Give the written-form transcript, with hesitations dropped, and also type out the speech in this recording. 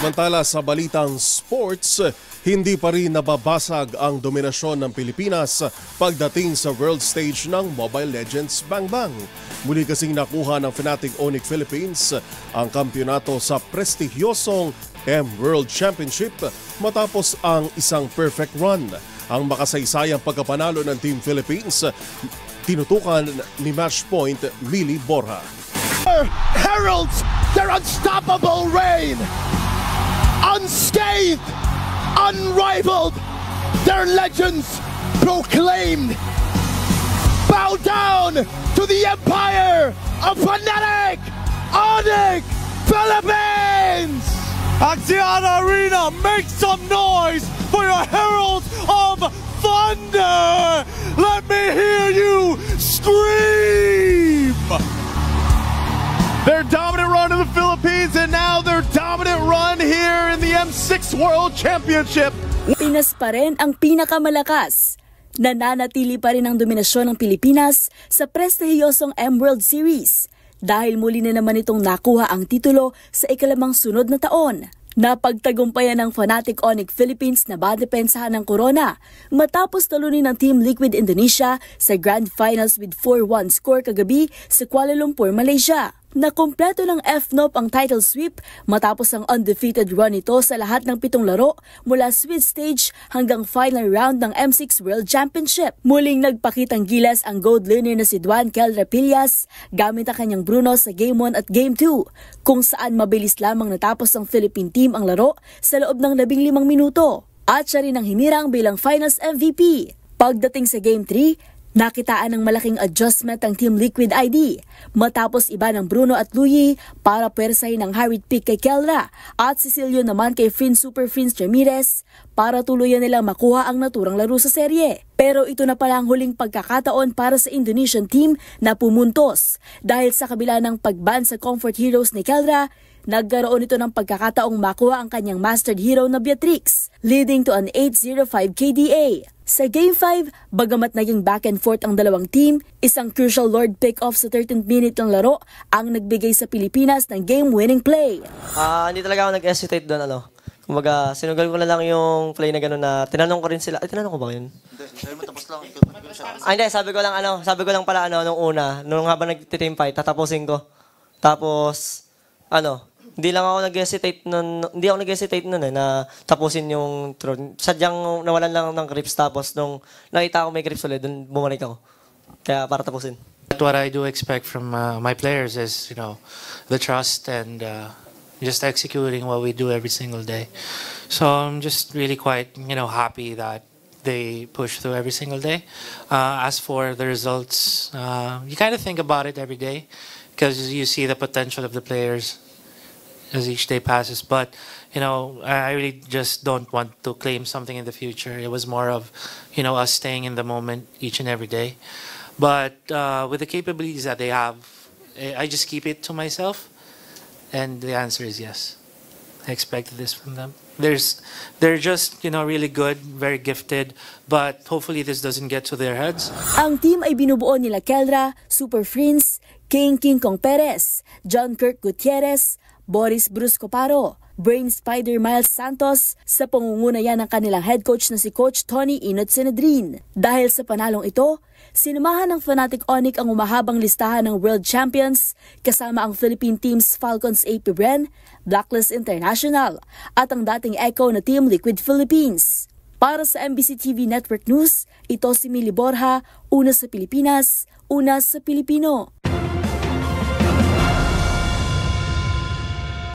Samantala sa balitang sports, hindi pa rin nababasag ang dominasyon ng Pilipinas pagdating sa world stage ng Mobile Legends Bang Bang. Muli kasing nakuha ng Fnatic Onyx Philippines ang kampyonato sa prestigyosong M-World Championship matapos ang isang perfect run. Ang makasaysayang pagkapanalo ng Team Philippines, tinutukan ni Matchpoint Mili Borja. Heralds their unstoppable reign, unscathed, unrivaled, their legends proclaimed. Bow down to the empire of Fnatic Onyx Philippines! Axiana Arena, make some noise for your Heralds of Thunder! Let me hear you scream! Their dominant run in the Philippines and now their dominant run here in the M6 World Championship. Pinas pa rin ang pinakamalakas. Nananatili pa rin ang dominasyon ng Pilipinas sa prestihiyosong M-World Series dahil muli na naman itong nakuha ang titulo sa ikalimang sunod na taon. Napagtagumpayan ng Fnatic Onyx Philippines na madepensahan ng Corona matapos talunin ng Team Liquid Indonesia sa Grand Finals with 4-1 score kagabi sa Kuala Lumpur, Malaysia. Nakumpleto ng FNOP ang title sweep matapos ang undefeated run ito sa lahat ng 7 laro mula Swiss stage hanggang final round ng M6 World Championship. Muling nagpakitang gilas ang gold winner na si Duan Kel Rapillas gamit ang kanyang Bruno sa Game 1 at Game 2 kung saan mabilis lamang natapos ang Philippine team ang laro sa loob ng 15 minuto at siya rin ang hinirang bilang finals MVP. Pagdating sa Game 3, nakitaan ng malaking adjustment ang Team Liquid ID matapos iba ng Bruno at Louie para pwersahin ng high pick kay Kelra at Cecilio naman kay Super Prince Ramirez para tuluyan nilang makuha ang naturang laro sa serye. Pero ito na pala ang huling pagkakataon para sa Indonesian team na pumuntos dahil sa kabila ng pagban sa Comfort Heroes ni Kelra, nagkaroon ito ng pagkakataong makuha ang kanyang mastered hero na Beatrix, leading to an 8-0-5 KDA. Sa Game 5, bagamat naging back and forth ang dalawang team, isang crucial Lord pick-off sa 13th minute ng laro ang nagbigay sa Pilipinas ng game-winning play. Hindi talaga ako nag-hesitate doon. Kumbaga, sinugal ko na lang yung play na gano'n na tinanong ko rin sila. Ay, tinanong ko ba yun? Hindi, matapos lang. Hindi, sabi ko lang pala nung una, nung habang nag-team fight, tatapusin ko. Tapos, hindi ako nag-hesitate nun na tapusin yung throne. Sadyang nawalan lang ng grips tapos nung nakita ko may grips ulit, dun bumalik ako. Kaya para tapusin. What I do expect from my players is, the trust and just executing what we do every single day. So I'm just really quite, happy that they push through every single day. As for the results, you kind of think about it every day because you see the potential of the players as each day passes. But, I really just don't want to claim something in the future. It was more of, us staying in the moment each and every day. But with the capabilities that they have, I just keep it to myself. And the answer is yes. I expected this from them. They're just, really good, very gifted, but hopefully this doesn't get to their heads. Ang team ay binubuo nila Kelra, Super Prince, King Kong Perez, John Kirk Gutierrez, Boris Brusco Paro, Brain Spider Miles Santos sa pangunguna ng kanilang head coach na si Coach Tony Inot Sinedrin. Dahil sa panalong ito, sinamahan ng Fnatic Onyx ang umahabang listahan ng World Champions kasama ang Philippine teams Falcons AP Bren, Blacklist International at ang dating Echo na Team Liquid Philippines. Para sa MBC TV Network News, ito si Mili Borja, una sa Pilipinas, una sa Pilipino.